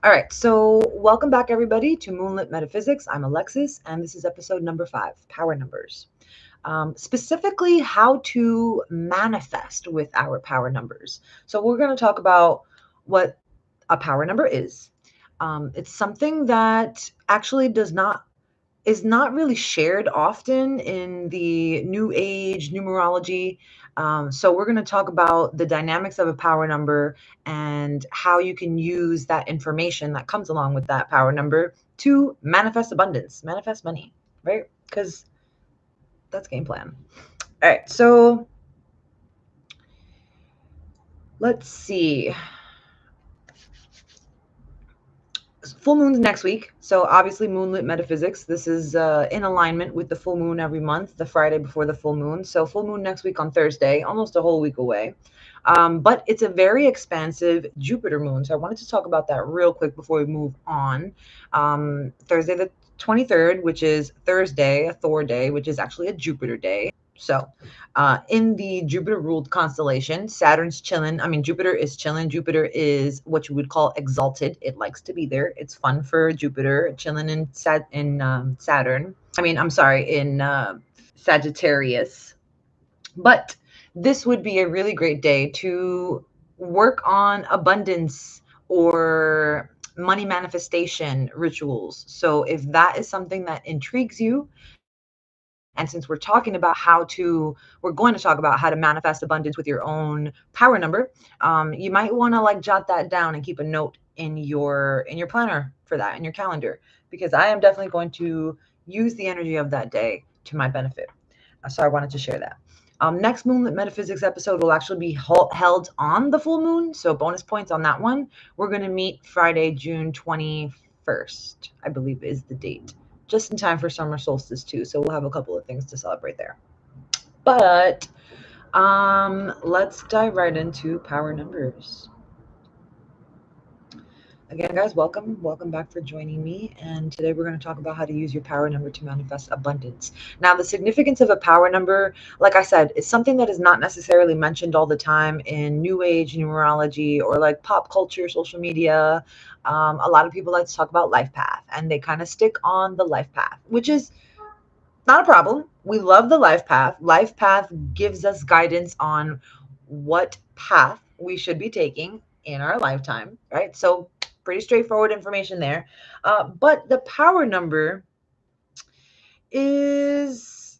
All right, so welcome back, everybody, to Moonlit Metaphysics. I'm Alexis, and this is episode number 5, Power Numbers. Specifically, how to manifest with our power numbers. So we're going to talk about what a power number is. It's something that actually is not really shared often in the New Age numerology. So we're going to talk about the dynamics of a power number and how you can use that information that comes along with that power number to manifest abundance, manifest money, right? Because that's game plan. All right, so let's see. Full moon's next week, so obviously Moonlit Metaphysics, this is in alignment with the full moon every month, the Friday before the full moon. So full moon next week on Thursday, almost a whole week away. But it's a very expansive Jupiter moon, so I wanted to talk about that real quick before we move on. Thursday the 23rd, which is Thursday, a Thor day, which is actually a Jupiter day. So in the Jupiter ruled constellation, Saturn's chilling. I mean, Jupiter is chilling. Jupiter is what you would call exalted. It likes to be there. It's fun for Jupiter chilling in Saturn. I mean, I'm sorry, in Sagittarius. But this would be a really great day to work on abundance or money manifestation rituals. So if that is something that intrigues you, and since we're going to talk about how to manifest abundance with your own power number, you might want to like jot that down and keep a note in your planner for that, in your calendar, because I am definitely going to use the energy of that day to my benefit. So I wanted to share that. Next Moonlit Metaphysics episode will actually be held on the full moon, so bonus points on that one. We're going to meet Friday, June 21st, I believe is the date. Just in time for summer solstice too, so we'll have a couple of things to celebrate there. But let's dive right into power numbers. Again, guys, welcome back for joining me. And today we're going to talk about how to use your power number to manifest abundance. Now, the significance of a power number, like I said, is something that is not necessarily mentioned all the time in New Age numerology or like pop culture, social media. A lot of people like to talk about life path, and they kind of stick on the life path, which is not a problem. We love the life path. Life path gives us guidance on what path we should be taking in our lifetime, right? So pretty straightforward information there. But the power number is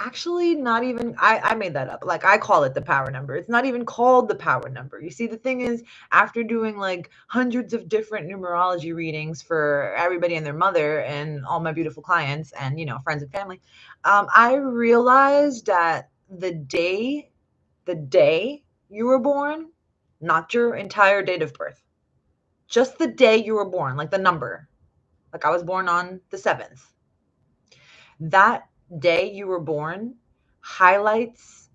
actually not even, I made that up. Like I call it the power number. It's not even called the power number. You see, the thing is, after doing like hundreds of different numerology readings for everybody and their mother and all my beautiful clients and, friends and family, I realized that the day you were born, not your entire date of birth, just the day you were born, like the number. Like I was born on the 7th. That day you were born highlights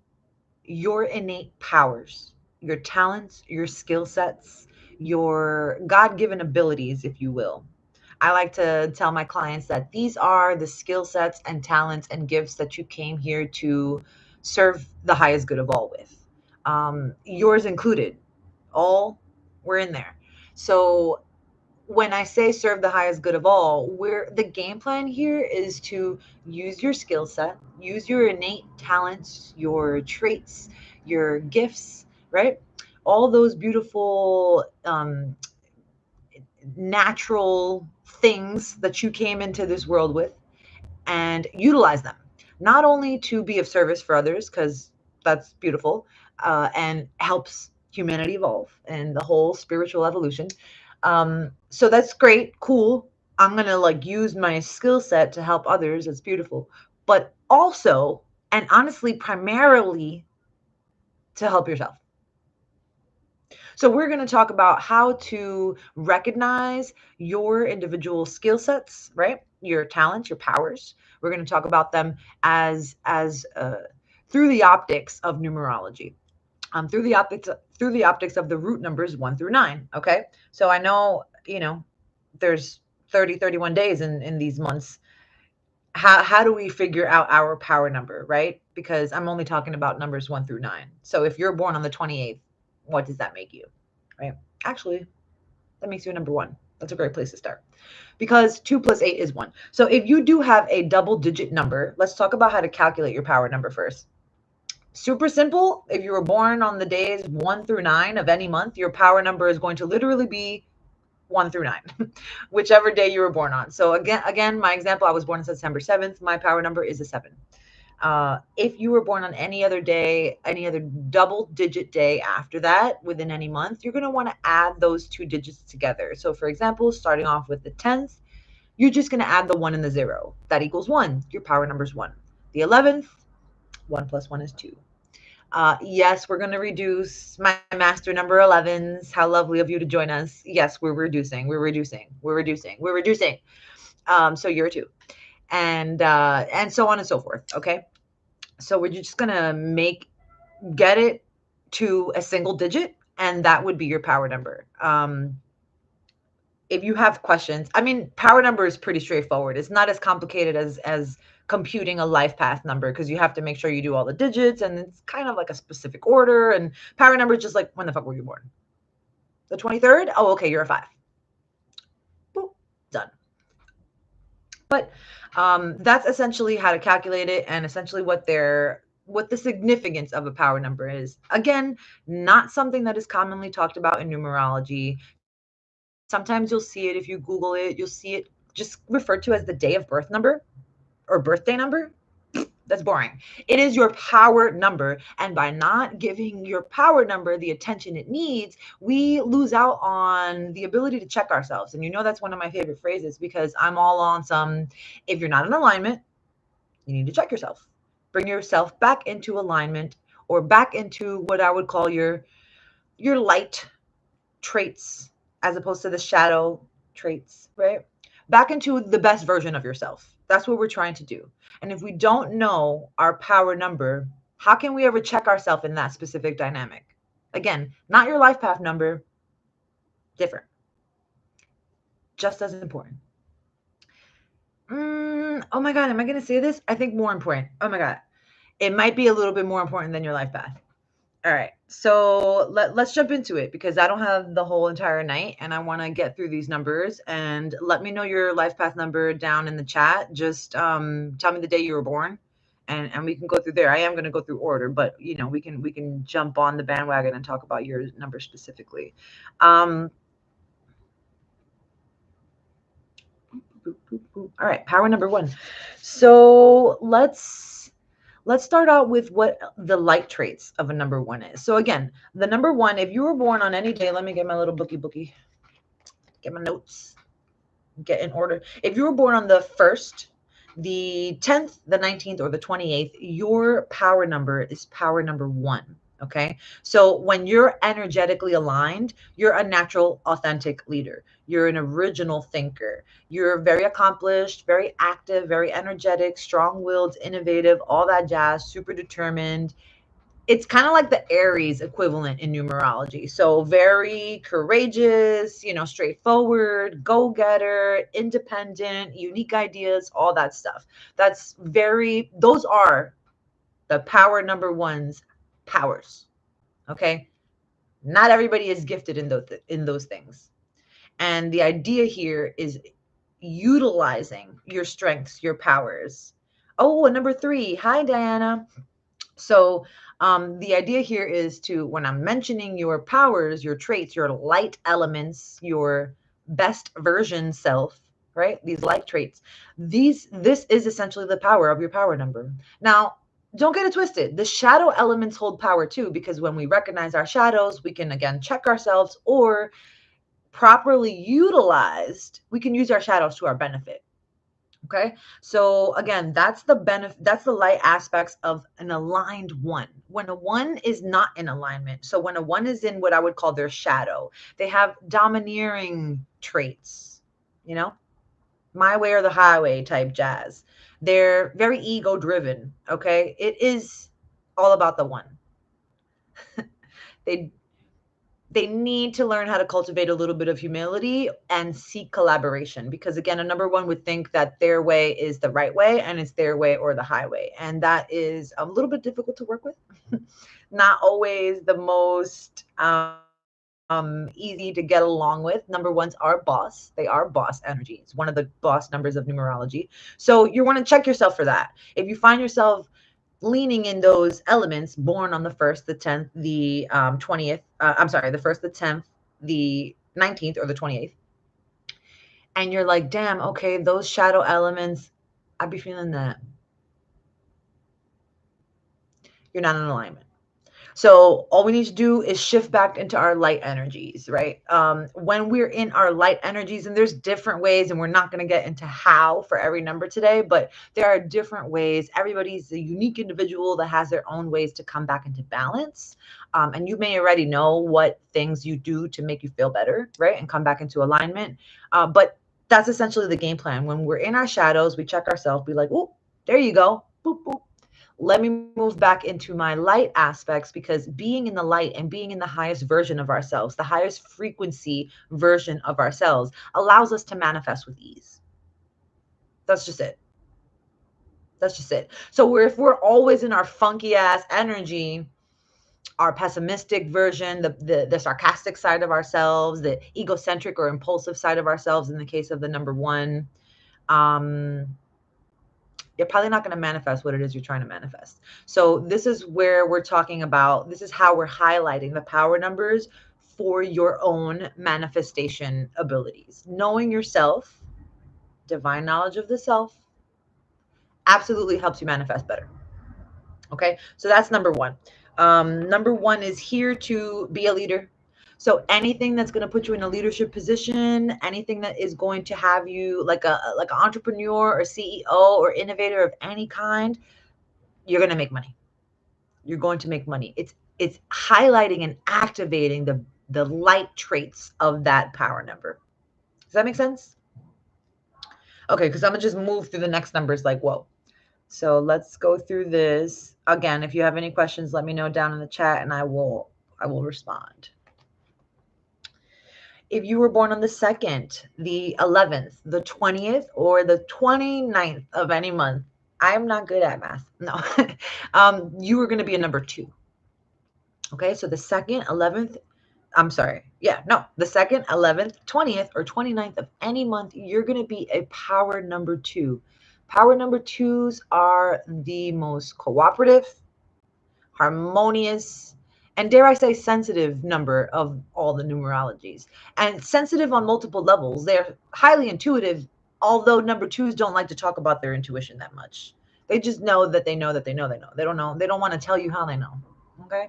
your innate powers, your talents, your skill sets, your God-given abilities, if you will. I like to tell my clients that these are the skill sets and talents and gifts that you came here to serve the highest good of all with. Yours included. All were in there. So when I say serve the highest good of all, the game plan here is to use your skill set, use your innate talents, your traits, your gifts, right? All those beautiful natural things that you came into this world with, and utilize them, not only to be of service for others, because that's beautiful, and helps humanity evolve and the whole spiritual evolution. So that's great, cool. I'm going to like use my skill set to help others. It's beautiful. But also, and honestly, primarily to help yourself. So we're going to talk about how to recognize your individual skill sets, right? Your talents, your powers. We're going to talk about them as through the optics of numerology. Through the optics of the root numbers 1 through 9. Okay. So I know, there's 30, 31 days in these months. How do we figure out our power number, right? Because I'm only talking about numbers 1 through 9. So if you're born on the 28th, what does that make you, right? Actually, That makes you a number 1. That's a great place to start. Because 2 plus 8 is 1. So if you do have a double-digit number, let's talk about how to calculate your power number first. Super simple. If you were born on the days 1 through 9 of any month, your power number is going to literally be 1 through 9, whichever day you were born on. So again, my example, I was born on September 7th. My power number is a 7. If you were born on any other day, any other double-digit day after that within any month, you're going to want to add those 2 digits together. So for example, starting off with the 10th, you're just going to add the 1 and the 0. That equals 1. Your power number is 1. The 11th, 1 plus 1 is 2. Yes, we're going to reduce my master number 11s. How lovely of you to join us. Yes, we're reducing. We're reducing. We're reducing. We're reducing. So you're a 2. And so on and so forth. Okay. So we're just going to get it to a single digit, and that would be your power number. If you have questions, I mean, power number is pretty straightforward. It's not as complicated as computing a life path number, because you have to make sure you do all the digits, and it's kind of like a specific order. And power number is just like, when the fuck were you born? The 23rd? Oh, okay, you're a 5. Boop, done. But that's essentially how to calculate it, and essentially what the significance of a power number is. Again, not something that is commonly talked about in numerology. Sometimes you'll see it, if you Google it, you'll see it just referred to as the day of birth number or birthday number. That's boring. It is your power number. And by not giving your power number the attention it needs, we lose out on the ability to check ourselves. And you know, that's one of my favorite phrases, because I'm all on some, if you're not in alignment, you need to check yourself. Bring yourself back into alignment, or back into what I would call your light traits, as opposed to the shadow traits, right? Back into the best version of yourself. That's what we're trying to do. And if we don't know our power number, how can we ever check ourselves in that specific dynamic? Again, not your life path number, different. Just as important. Oh my God, am I going to say this? I think more important. Oh my God. It might be a little bit more important than your life path. All right, so let's jump into it, because I don't have the whole entire night, and I want to get through these numbers. And let me know your life path number down in the chat. Just tell me the day you were born, and we can go through there. I am going to go through order, but you know, we can jump on the bandwagon and talk about your number specifically. All right, power number 1. So let's start out with what the light traits of a number 1 is. So again, the number 1, if you were born on any day, let me get my little bookie, get my notes, get in order. If you were born on the 1st, the 10th, the 19th, or the 28th, your power number is power number 1. Okay. So when you're energetically aligned, you're a natural, authentic leader. You're an original thinker. You're very accomplished, very active, very energetic, strong-willed, innovative, all that jazz, super determined. It's kind of like the Aries equivalent in numerology. So very courageous, you know, straightforward, go-getter, independent, unique ideas, all that stuff. Those are the power number 1's powers. Okay. Not everybody is gifted in those things. And the idea here is utilizing your strengths, your powers. Oh, and number 3. Hi, Diana. So the idea here is to, when I'm mentioning your powers, your traits, your light elements, your best version self, right? These light traits, this is essentially the power of your power number. Now, don't get it twisted. The shadow elements hold power too, because when we recognize our shadows, we can again check ourselves, or properly utilized, we can use our shadows to our benefit. Okay. So again, that's the light aspects of an aligned 1. When a 1 is not in alignment, so when a 1 is in what I would call their shadow, they have domineering traits, you know, my way or the highway type jazz. They're very ego driven. Okay. It is all about the 1. They need to learn how to cultivate a little bit of humility and seek collaboration, because again, a number 1 would think that their way is the right way, and it's their way or the highway. And that is a little bit difficult to work with. Not always the most easy to get along with. Number ones are boss. They are boss energy. It's one of the boss numbers of numerology. So you want to check yourself for that. If you find yourself leaning in those elements, born on the 1st, the 10th, the 20th, I'm sorry, the 1st, the 10th, the 19th, or the 28th, and you're like, damn, okay, those shadow elements, I'd be feeling that. You're not in alignment. So all we need to do is shift back into our light energies, right? When we're in our light energies, and there's different ways, and we're not going to get into how for every number today, but there are different ways. Everybody's a unique individual that has their own ways to come back into balance. And you may already know what things you do to make you feel better, right? And come back into alignment. But that's essentially the game plan. When we're in our shadows, we check ourselves, be like, oh, there you go. Boop, boop. Let me move back into my light aspects, because being in the light and being in the highest version of ourselves, the highest frequency version of ourselves, allows us to manifest with ease. That's just it. That's just it. So if we're always in our funky ass energy, our pessimistic version, the sarcastic side of ourselves, the egocentric or impulsive side of ourselves, in the case of the number one, um, you're probably not going to manifest what it is you're trying to manifest. So this is where we're talking about, this is how we're highlighting the power numbers for your own manifestation abilities. Knowing yourself, divine knowledge of the self, absolutely helps you manifest better. Okay, so that's number one. Number one is here to be a leader. So anything that's going to put you in a leadership position, anything that is going to have you like an entrepreneur or CEO or innovator of any kind, you're going to make money. You're going to make money. It's highlighting and activating the light traits of that power number. Does that make sense? Okay, because I'm gonna just move through the next numbers like whoa. So let's go through this again. If you have any questions, let me know down in the chat, and I will respond. If you were born on the 2nd, the 11th, the 20th, or the 29th of any month, I'm not good at math. No. You are going to be a number 2. Okay, so the 2nd, 11th, I'm sorry. Yeah, no, the 2nd, 11th, 20th, or 29th of any month, you're going to be a power number 2. Power number 2s are the most cooperative, harmonious, and dare I say sensitive number of all the numerologies. And sensitive on multiple levels. They're highly intuitive, although number 2s don't like to talk about their intuition that much. They just know that they know that they know they know. They don't know. They don't want to tell you how they know. Okay?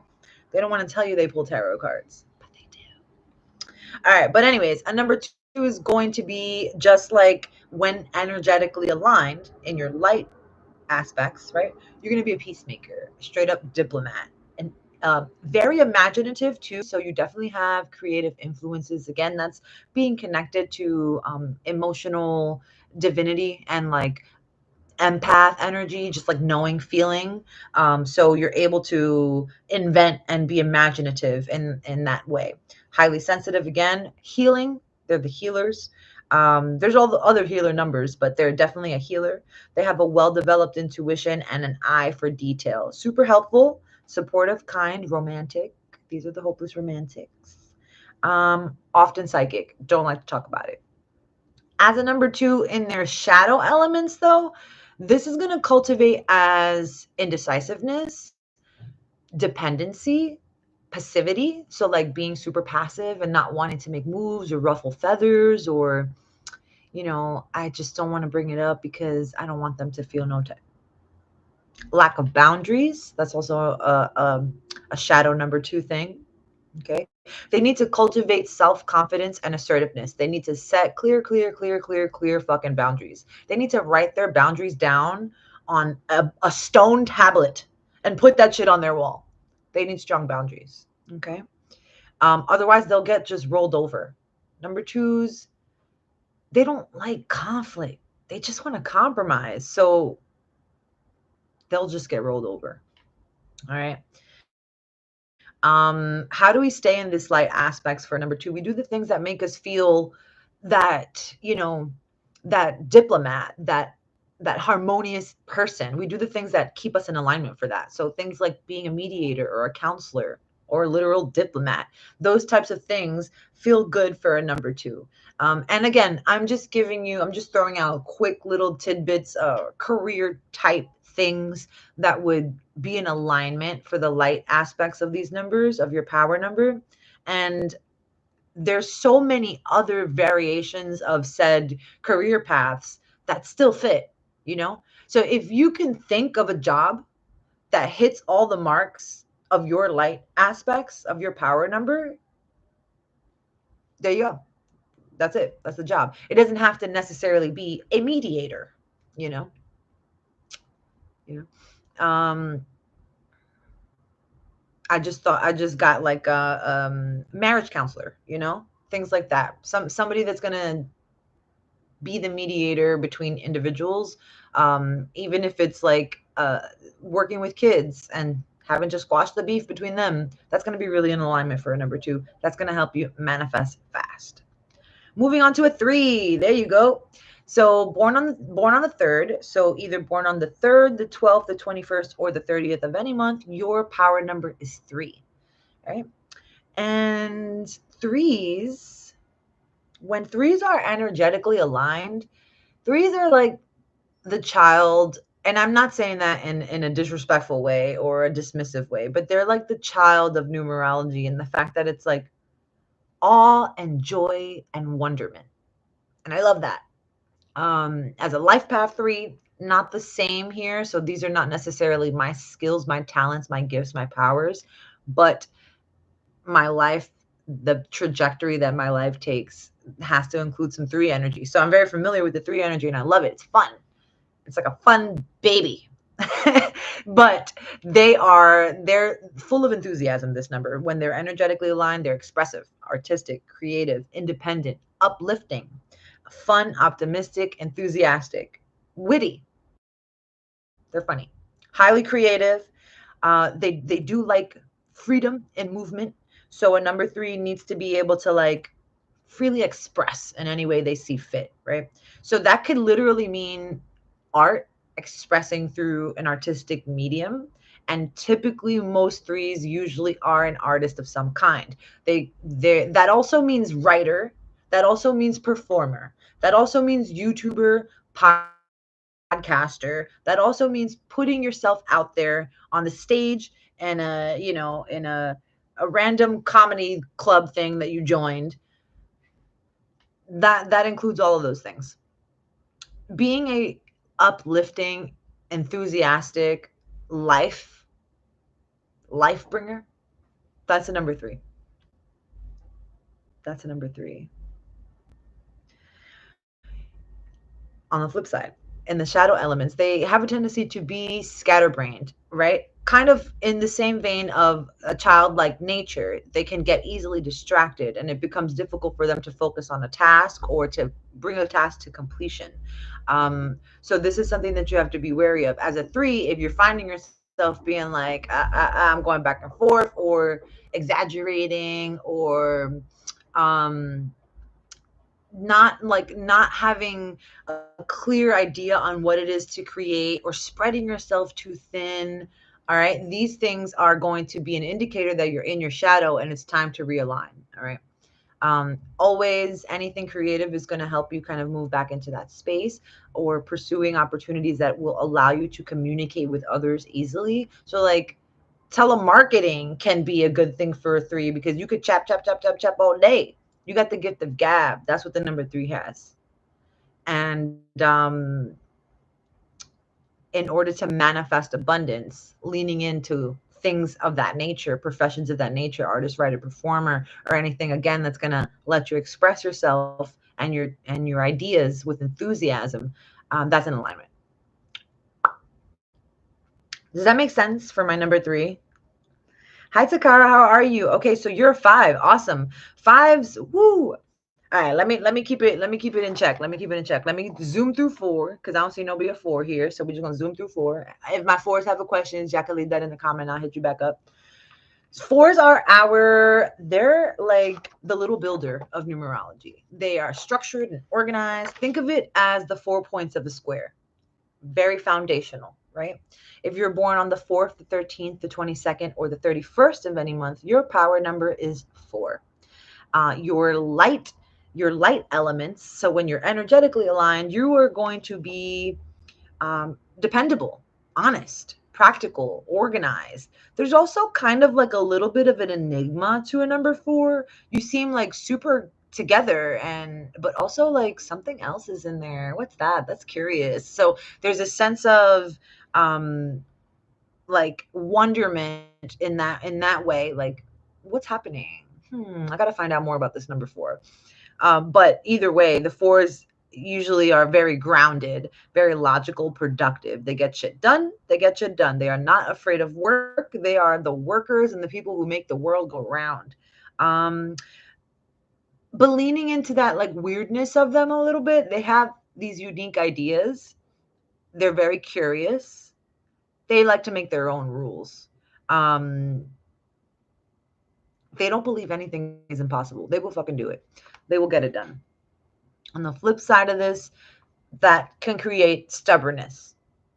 They don't want to tell you they pull tarot cards, but they do. All right, but anyways, a number 2 is going to be just like when energetically aligned in your light aspects, right? You're going to be a peacemaker, a straight up diplomat, and very imaginative too. So you definitely have creative influences. Again, that's being connected to emotional divinity and like empath energy, just like knowing, feeling. So you're able to invent and be imaginative in that way. Highly sensitive, again, healing. They're the healers. There's all the other healer numbers, but they're definitely a healer. They have a well-developed intuition and an eye for detail. Super helpful, supportive, kind, romantic. These are the hopeless romantics. Often psychic. Don't like to talk about it. As a number 2 in their shadow elements, though, this is going to cultivate as indecisiveness, dependency, passivity. So like being super passive and not wanting to make moves or ruffle feathers, or, I just don't want to bring it up because I don't want them to feel no time. Lack of boundaries. That's also a shadow number 2 thing. Okay. They need to cultivate self-confidence and assertiveness. They need to set clear fucking boundaries. They need to write their boundaries down on a stone tablet and put that shit on their wall. They need strong boundaries. Okay. Otherwise, they'll get just rolled over. Number 2s, they don't like conflict. They just want to compromise. So they'll just get rolled over. All right. How do we stay in this light aspects for number 2? We do the things that make us feel that, that diplomat, that harmonious person. We do the things that keep us in alignment for that. So things like being a mediator or a counselor. or a literal diplomat. Those types of things feel good for a number 2. And again, I'm just throwing out quick little tidbits, career type things that would be in alignment for the light aspects of these numbers, of your power number. And there's so many other variations of said career paths that still fit, you know? So if you can think of a job that hits all the marks of your light aspects of your power number, there you go. That's it. That's the job. It doesn't have to necessarily be a mediator, you know? You know? I just got like a marriage counselor, you know? Things like that. Somebody that's gonna be the mediator between individuals, even if it's like working with kids and having to squash the beef between them. That's going to be really in alignment for a number 2. That's going to help you manifest fast. Moving on to a 3. There you go. So born on the 3rd, so either born on the 3rd, the 12th, the 21st, or the 30th of any month, your power number is 3. Right? And threes, when threes are energetically aligned, threes are like the child, and I'm not saying that in a disrespectful way or a dismissive way, but they're like the child of numerology, and the fact that it's like awe and joy and wonderment. And I love that. As a life path 3, not the same here. So these are not necessarily my skills, my talents, my gifts, my powers, but my life, the trajectory that my life takes has to include some 3 energy. So I'm very familiar with the 3 energy and I love it. It's fun. It's like a fun baby. But they're full of enthusiasm, this number. When they're energetically aligned, they're expressive, artistic, creative, independent, uplifting, fun, optimistic, enthusiastic, witty. They're funny, highly creative. They do like freedom and movement. So a number 3 needs to be able to like freely express in any way they see fit, right? So that could literally mean art, expressing through an artistic medium. And typically most threes usually are an artist of some kind. They that also means writer, that also means performer, that also means YouTuber, podcaster, that also means putting yourself out there on the stage and in a random comedy club thing that you joined. That includes all of those things. Being a uplifting, enthusiastic life bringer, that's a number 3. That's a number 3. On the flip side, in the shadow elements, they have a tendency to be scatterbrained, right? Kind of in the same vein of a childlike nature. They can get easily distracted and it becomes difficult for them to focus on a task or to bring a task to completion. So this is something that you have to be wary of. As a 3, if you're finding yourself being like, I'm going back and forth or exaggerating or not having a clear idea on what it is to create or spreading yourself too thin, all right, these things are going to be an indicator that you're in your shadow and it's time to realign. All right. Always anything creative is going to help you kind of move back into that space, or pursuing opportunities that will allow you to communicate with others easily. So like telemarketing can be a good thing for a 3 because you could chap all day. You got the gift of gab. That's what the number 3 has. And in order to manifest abundance, leaning into things of that nature, professions of that nature, artist, writer, performer, or anything again that's going to let you express yourself and your ideas with enthusiasm, that's in alignment. Does that make sense for my number 3? Hi Takara, how are you? Okay, so you're a 5. Awesome. 5s, woo. All right, let me keep it in check. Let me zoom through 4 because I don't see nobody at 4 here. So we're just gonna zoom through 4. If my 4s have a question, Jack, leave that in the comment. I'll hit you back up. 4s are they're like the little builder of numerology. They are structured and organized. Think of it as the 4 points of the square. Very foundational, right? If you're born on the 4th, the 13th, the 22nd, or the 31st of any month, your power number is 4. Your light elements, so when you're energetically aligned, you are going to be dependable, honest, practical, organized. There's also kind of like a little bit of an enigma to a number 4. You seem like super together, and but also like something else is in there. What's that? That's curious. So there's a sense of like wonderment in that way, like what's happening. I gotta find out more about this number 4. But either way, the 4s usually are very grounded, very logical, productive. They get shit done. They get shit done. They are not afraid of work. They are the workers and the people who make the world go round. Um, but leaning into that like weirdness of them a little bit, they have these unique ideas. They're very curious. They like to make their own rules. Um, they don't believe anything is impossible. They will fucking do it. They will get it done. On the flip side of this, that can create stubbornness,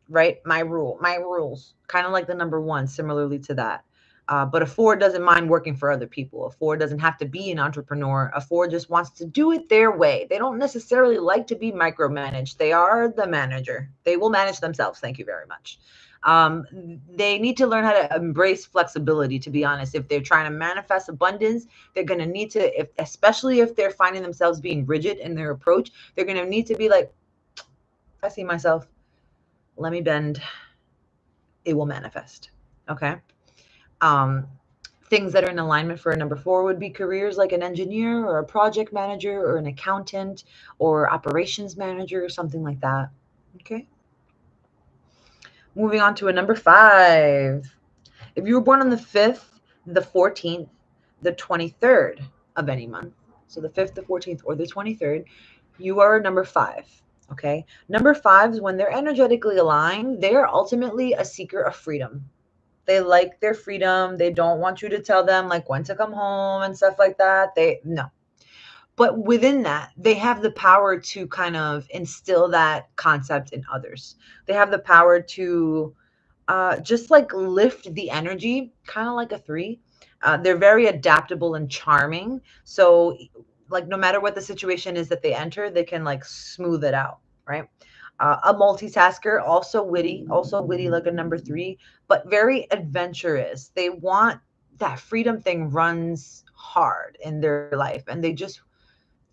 right? My rules, kind of like the number 1, similarly to that. But a 4 doesn't mind working for other people. A 4 doesn't have to be an entrepreneur. A 4 just wants to do it their way. They don't necessarily like to be micromanaged. They are the manager. They will manage themselves. Thank you very much. They need to learn how to embrace flexibility, to be honest. If they're trying to manifest abundance, they're going to need to, especially if they're finding themselves being rigid in their approach, they're going to need to be like, I see myself, let me bend, it will manifest. Okay. Um, things that are in alignment for a number 4 would be careers like an engineer or a project manager or an accountant or operations manager or something like that. Okay. Moving on to a number 5. If you were born on the 5th, the 14th, the 23rd of any month, so the 5th, the 14th, or the 23rd, you are number 5. Okay. Number 5s, when they're energetically aligned, they are ultimately a seeker of freedom. They like their freedom. They don't want you to tell them like when to come home and stuff like that. No. But within that, they have the power to kind of instill that concept in others. They have the power to just like lift the energy, kind of like a 3. They're very adaptable and charming. So, like, no matter what the situation is that they enter, they can like smooth it out, right? A multitasker, also witty like a number 3, but very adventurous. They want that freedom thing runs hard in their life, and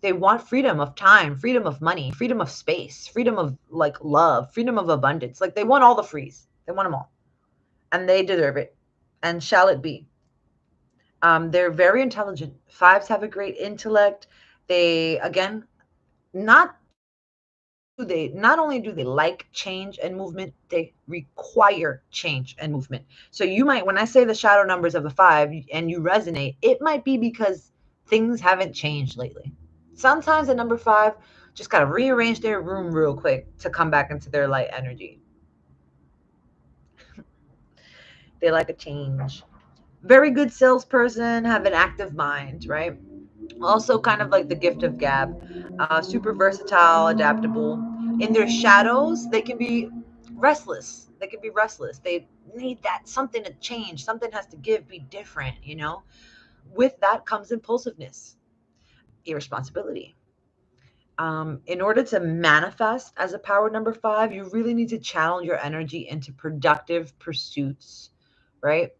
they want freedom of time, freedom of money, freedom of space, freedom of like love, freedom of abundance. Like they want all the frees. They want them all. And they deserve it. And shall it be. They're very intelligent. 5s have a great intellect. They, again, not only do they like change and movement, they require change and movement. So you might, when I say the shadow numbers of a 5 and you resonate, it might be because things haven't changed lately. Sometimes a number 5 just got to rearrange their room real quick to come back into their light energy. They like a change. Very good salesperson, have an active mind, right? Also kind of like the gift of gab. Super versatile, adaptable. In their shadows, they can be restless. They need that something to change. Something has to give, be different. With that comes impulsiveness, irresponsibility. In order to manifest as a power number 5, you really need to channel your energy into productive pursuits, right?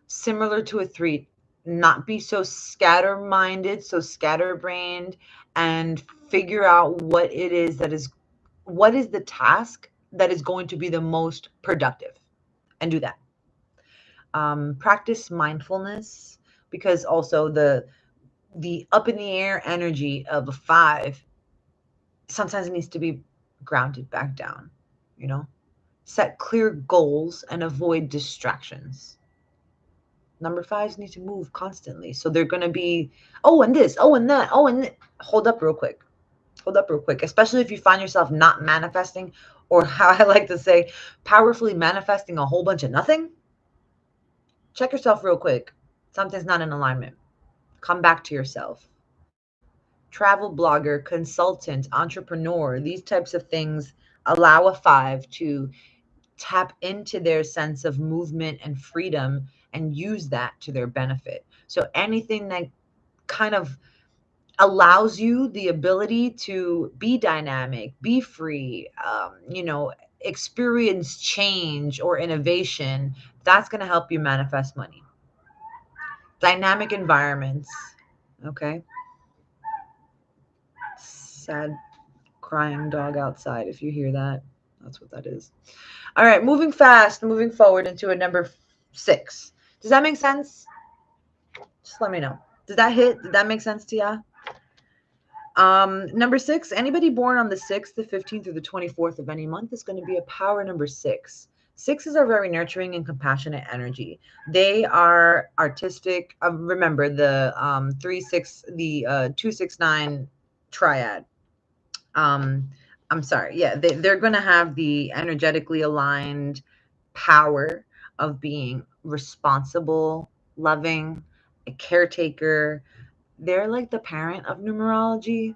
Similar to a 3, not be so scatter-minded, so scatterbrained, and figure out what is the task that is going to be the most productive, and do that. Practice mindfulness, because also the up in the air energy of a 5 sometimes it needs to be grounded back down, you know? Set clear goals and avoid distractions. Number 5s need to move constantly. So they're going to be, oh, and this, oh, and that, oh, and hold up real quick. Especially if you find yourself not manifesting, or how I like to say, powerfully manifesting a whole bunch of nothing. Check yourself real quick. Something's not in alignment. Come back to yourself. Travel blogger, consultant, entrepreneur, these types of things allow a 5 to tap into their sense of movement and freedom and use that to their benefit. So anything that kind of allows you the ability to be dynamic, be free, experience change or innovation, that's going to help you manifest money. Dynamic environments. Okay. Sad crying dog outside. If you hear that, that's what that is. All right. Moving forward into a number 6. Does that make sense? Just let me know. Did that hit? Did that make sense to ya? Number 6, anybody born on the 6th, the 15th, or the 24th of any month is going to be a power number 6. Sixes are very nurturing and compassionate energy. They are artistic. Remember the 3-6, the 2-6-9 triad. I'm sorry. Yeah, they're going to have the energetically aligned power of being responsible, loving, a caretaker. They're like the parent of numerology.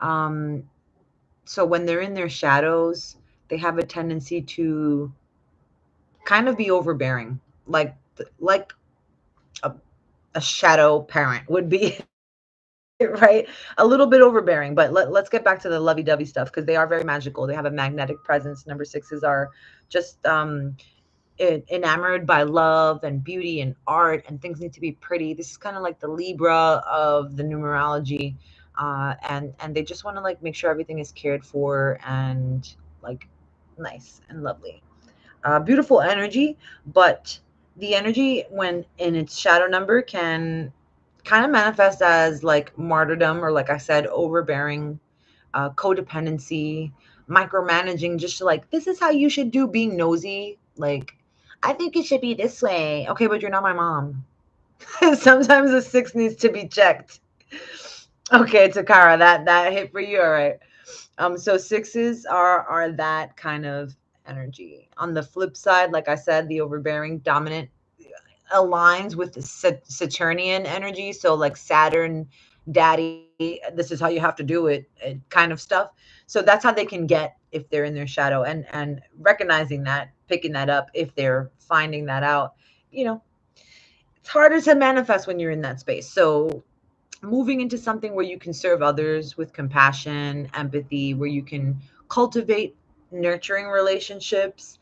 Um, so when they're in their shadows, they have a tendency to kind of be overbearing, like a, a shadow parent would be, right? A little bit overbearing, but let's get back to the lovey-dovey stuff because they are very magical. They have a magnetic presence. Number 6s are just enamored by love and beauty and art, and things need to be pretty. This is kind of like the Libra of the numerology, and they just want to like make sure everything is cared for and like nice and lovely. Beautiful energy, but the energy when in its shadow number can kind of manifest as like martyrdom, or like I said, overbearing, codependency, micromanaging, just like this is how you should do, being nosy, like I think it should be this way. Okay, but you're not my mom. Sometimes the 6 needs to be checked. Okay, Takara, that hit for you. All right. So 6s are that kind of energy. On the flip side, like I said, the overbearing dominant aligns with the Saturnian energy. So like Saturn, daddy, this is how you have to do it, kind of stuff. So that's how they can get if they're in their shadow, and recognizing that, picking that up if they're finding that out. You know, it's harder to manifest when you're in that space. So moving into something where you can serve others with compassion, empathy, where you can cultivate nurturing relationships,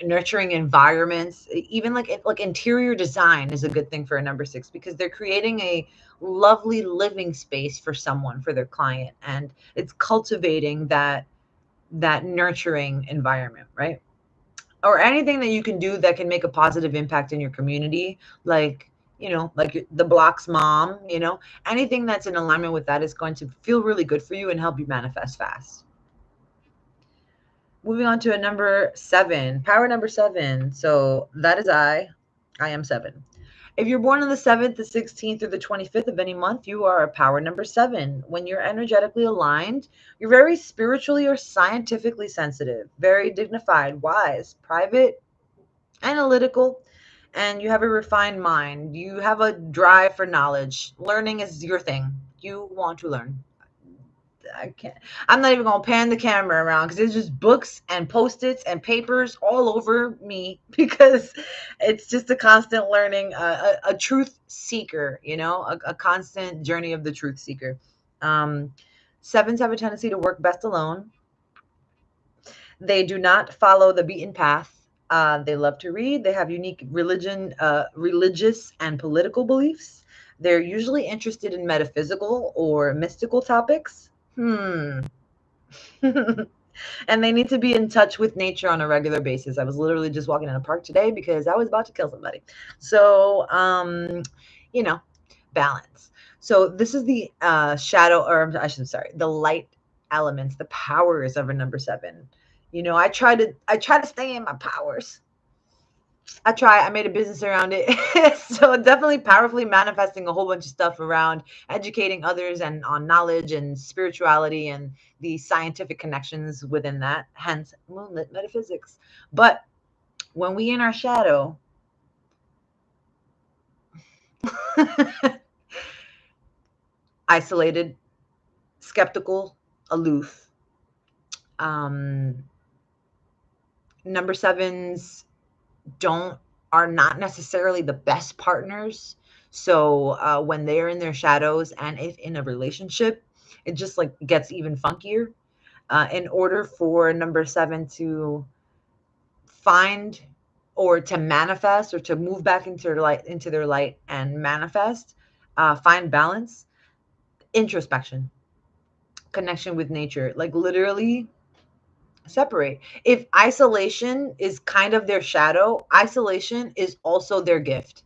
nurturing environments, even like interior design is a good thing for a number 6 because they're creating a lovely living space for someone, for their client, and it's cultivating that nurturing environment, right? Or anything that you can do that can make a positive impact in your community, like like the block's mom, anything that's in alignment with that is going to feel really good for you and help you manifest fast. Moving on to a number 7, power number 7. So that is I am 7. If you're born on the 7th, the 16th, or the 25th of any month, you are a power number 7. When you're energetically aligned, you're very spiritually or scientifically sensitive, very dignified, wise, private, analytical, and you have a refined mind. You have a drive for knowledge. Learning is your thing. You want to learn. I can't. I'm not even gonna pan the camera around because there's just books and post-its and papers all over me because it's just a constant learning, a truth seeker, a constant journey of the truth seeker. Um, 7s have a tendency to work best alone. They do not follow the beaten path. They love to read. They have unique religious and political beliefs. They're usually interested in metaphysical or mystical topics. And they need to be in touch with nature on a regular basis. I was literally just walking in a park today because I was about to kill somebody. So, you know, balance. So this is the shadow, or I should sorry, the light elements, the powers of a number 7. I try to stay in my powers. I made a business around it. So definitely powerfully manifesting a whole bunch of stuff around educating others and on knowledge and spirituality and the scientific connections within that, hence Moonlit Metaphysics. But when we in our shadow, isolated, skeptical, aloof, um, Number sevens are not necessarily the best partners. So when they're in their shadows and if in a relationship, it just like gets even funkier. In order for number seven to find or to manifest or to move back into their light and manifest, find balance, introspection, connection with nature, like literally separate. If isolation is kind of their shadow, isolation is also their gift.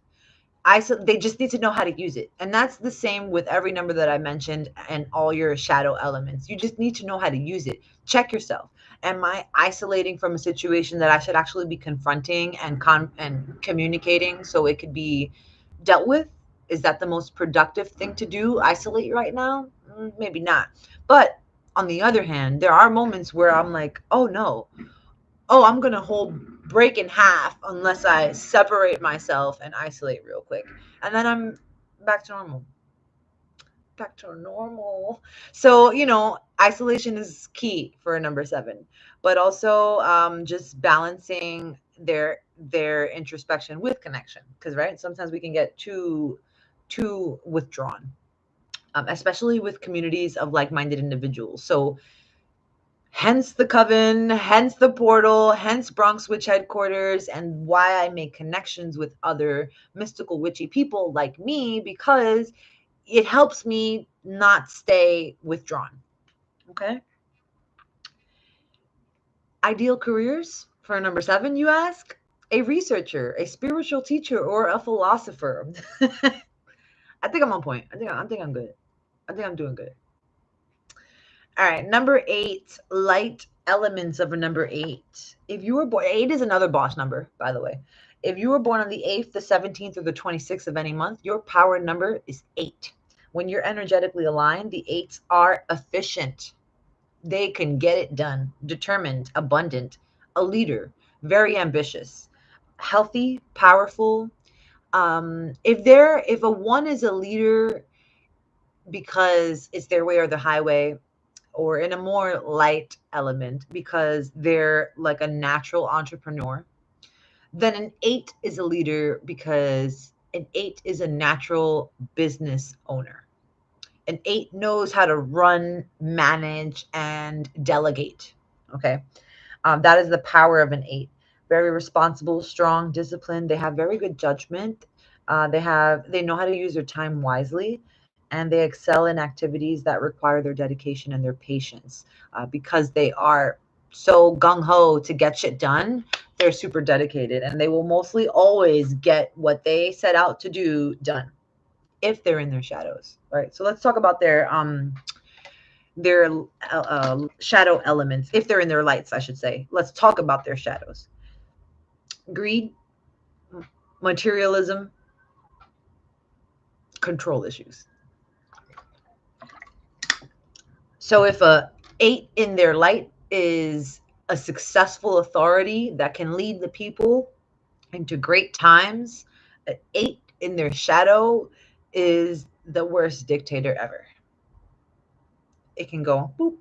They just need to know how to use it. And that's the same with every number that I mentioned and all your shadow elements. You just need to know how to use it. Check yourself. Am I isolating from a situation that I should actually be confronting and communicating so it could be dealt with? Is that the most productive thing to do? Isolate right now? Maybe not. But on the other hand, there are moments where I'm like, oh no, oh, I'm gonna hold break in half unless I separate myself and isolate real quick. And then I'm back to normal. Back to normal. So, isolation is key for a number seven, but also just balancing their introspection with connection. Because right, sometimes we can get too withdrawn, especially with communities of like-minded individuals. So hence the coven, hence the portal, hence Bronx Witch headquarters, and why I make connections with other mystical witchy people like me, because it helps me not stay withdrawn. Okay. Ideal careers for number seven, you ask? A researcher, a spiritual teacher, or a philosopher. I think I'm on point. I think I'm good. I think I'm doing good. All right, number eight, light elements of a number eight. If you were born, eight is another boss number, by the way. If you were born on the 8th, the 17th, or the 26th of any month, your power number is eight. When you're energetically aligned, the eights are efficient. They can get it done, determined, abundant, a leader, very ambitious, healthy, powerful. If a one is a leader because it's their way or the highway, or in a more light element because they're like a natural entrepreneur, then an eight is a leader because an eight is a natural business owner. An eight knows how to run, manage, and delegate. Okay. That is the power of an eight. Very responsible, strong, disciplined. They have very good judgment. They know how to use their time wisely, and they excel in activities that require their dedication and their patience. Because they are so gung ho to get shit done, they're super dedicated, and they will mostly always get what they set out to do done if they're in their shadows. Right. So let's talk about their shadow elements, if they're in their lights, I should say. Let's talk about their shadows. Greed, materialism, control issues. So if a eight in their light is a successful authority that can lead the people into great times, an eight in their shadow is the worst dictator ever. It can go boop,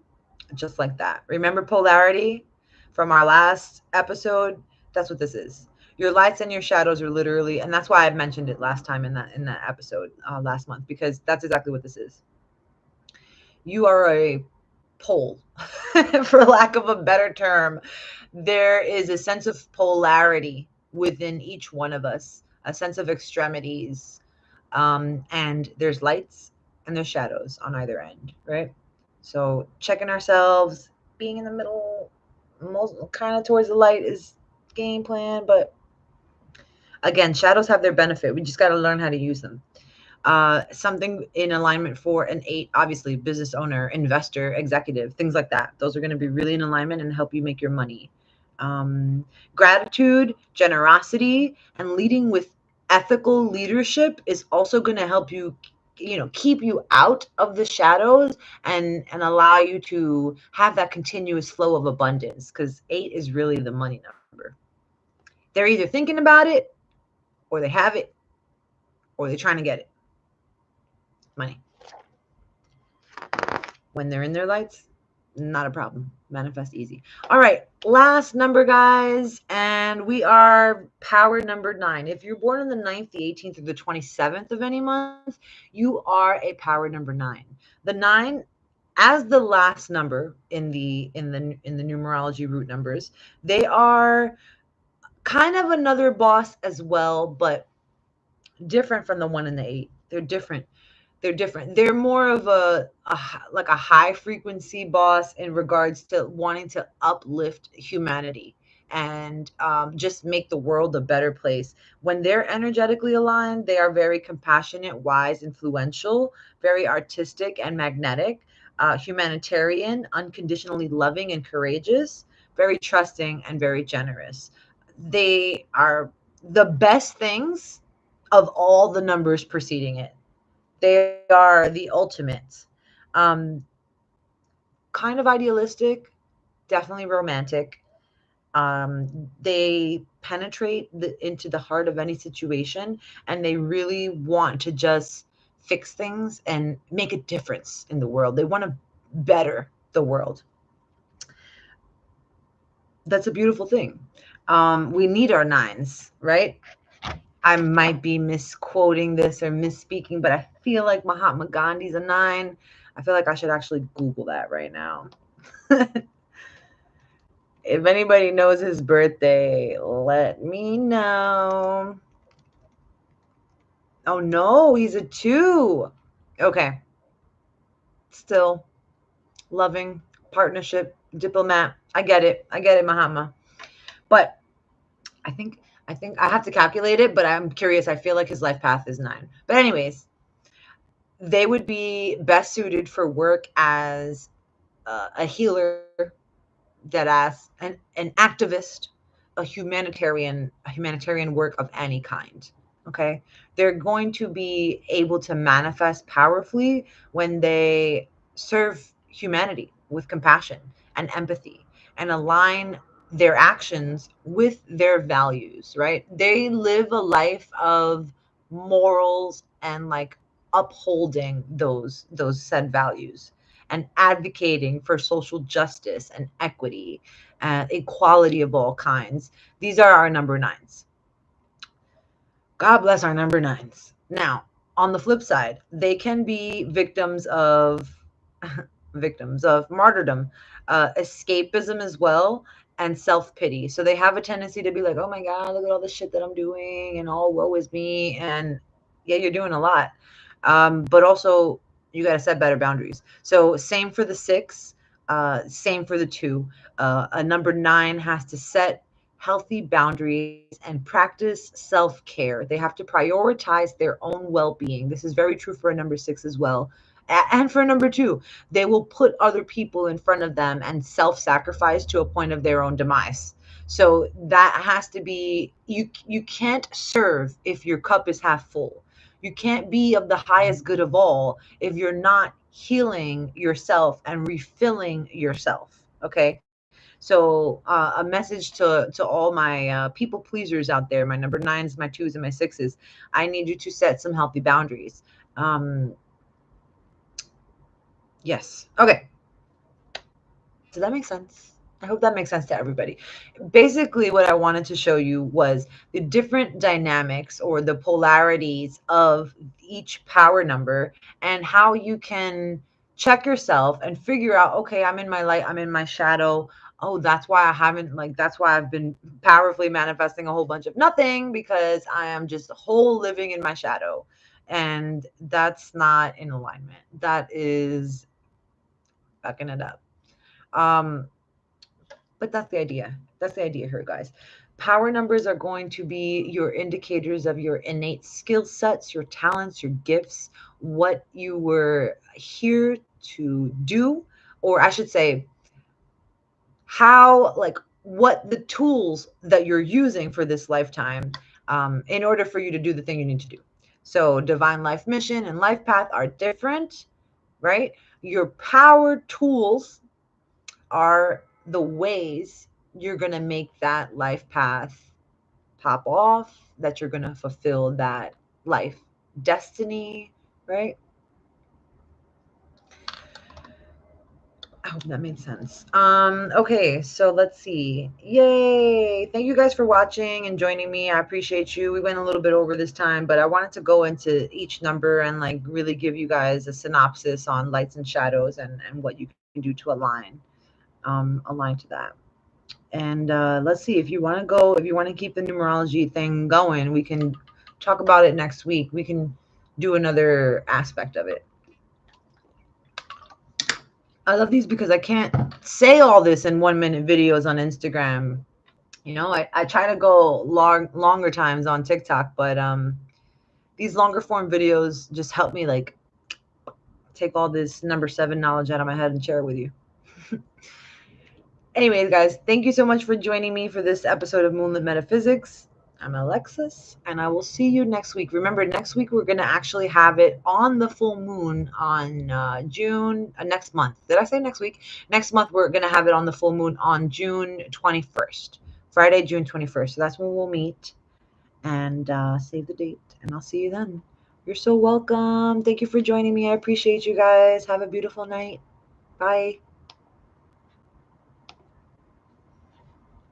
just like that. Remember polarity from our last episode? That's what this is. Your lights and your shadows are literally, and that's why I mentioned it last time in that episode last month, because that's exactly what this is. You are a pole, for lack of a better term. There is a sense of polarity within each one of us, a sense of extremities, and there's lights and there's shadows on either end, right? So checking ourselves, being in the middle, most kind of towards the light is game plan, but again, shadows have their benefit. We just got to learn how to use them. Something in alignment for an eight, obviously, business owner, investor, executive, things like that. Those are going to be really in alignment and help you make your money. Gratitude, generosity, and leading with ethical leadership is also going to help you, keep you out of the shadows and allow you to have that continuous flow of abundance, because eight is really the money number. They're either thinking about it, or they have it, or they're trying to get it. Money. When they're in their lights, not a problem. Manifest easy. All right, last number, guys, and we are power number 9. If you're born on the 9th, the 18th, or the 27th of any month, you are a power number 9. The 9, as the last number in the numerology root numbers, they are kind of another boss as well, but different from the 1 and the 8. They're different. They're more of like a high frequency boss in regards to wanting to uplift humanity and just make the world a better place. When they're energetically aligned, they are very compassionate, wise, influential, very artistic and magnetic, humanitarian, unconditionally loving and courageous, very trusting and very generous. They are the best things of all the numbers preceding it. They are the ultimate. Um, kind of idealistic, definitely romantic. They penetrate into the heart of any situation, and they really want to just fix things and make a difference in the world. They want to better the world. That's a beautiful thing. We need our 9s, right? I might be misquoting this or misspeaking, but I feel like Mahatma Gandhi's a 9. I feel like I should actually Google that right now. If anybody knows his birthday, let me know. Oh no, he's a 2. Okay. Still loving, partnership, diplomat. I get it. I get it, Mahatma. But I think I have to calculate it, but I'm curious. I feel like his life path is 9. But anyways, they would be best suited for work as a healer, dead ass, an activist, a humanitarian work of any kind. Okay, they're going to be able to manifest powerfully when they serve humanity with compassion and empathy and align their actions with their values, right? They live a life of morals and like upholding those said values and advocating for social justice and equity and equality of all kinds. These are our number 9s. God bless our number 9s. Now, on the flip side, they can be victims of victims of martyrdom, escapism as well, and self pity. So they have a tendency to be like, "Oh my God, look at all the shit that I'm doing, and all woe is me." And yeah, you're doing a lot, but also you got to set better boundaries. So same for the 6, same for the 2. A number 9 has to set healthy boundaries and practice self care. They have to prioritize their own well being. This is very true for a number 6 as well. And for number 2, they will put other people in front of them and self sacrifice to a point of their own demise. So that has to be, you can't serve if your cup is half full. You can't be of the highest good of all if you're not healing yourself and refilling yourself. Okay. So a message to all my people pleasers out there, my number 9s, my 2s, and my 6s. I need you to set some healthy boundaries. Yes. Okay. Does that make sense? I hope that makes sense to everybody. Basically, what I wanted to show you was the different dynamics or the polarities of each power number and how you can check yourself and figure out, okay, I'm in my light, I'm in my shadow. Oh, that's why I haven't, like, that's why I've been powerfully manifesting a whole bunch of nothing because I am just whole living in my shadow. And that's not in alignment. That is fucking it up. Um, but that's the idea. That's the idea here, guys. Power numbers are going to be your indicators of your innate skill sets, your talents, your gifts, what you were here to do, or I should say, how, like, what the tools that you're using for this lifetime in order for you to do the thing you need to do. So, divine life mission and life path are different, right? Your power tools are the ways you're going to make that life path pop off, that you're going to fulfill that life destiny, right? I hope that made sense. Okay, so let's see. Yay! Thank you guys for watching and joining me. I appreciate you. We went a little bit over this time, but I wanted to go into each number and like really give you guys a synopsis on lights and shadows and what you can do to align to that. And let's see, if you want to go, if you want to keep the numerology thing going, we can talk about it next week. We can do another aspect of it. I love these because I can't say all this in 1-minute videos on Instagram. You know, I try to go longer times on TikTok, but these longer form videos just help me like take all this number 7 knowledge out of my head and share it with you. Anyways, guys, thank you so much for joining me for this episode of Moonlit Metaphysics. I'm Alexis, and I will see you next week. Remember, next week we're going to actually have it on the full moon on next month. Did I say next week? Next month we're going to have it on the full moon on June 21st, Friday, June 21st. So that's when we'll meet, and save the date, and I'll see you then. You're so welcome. Thank you for joining me. I appreciate you guys. Have a beautiful night. Bye.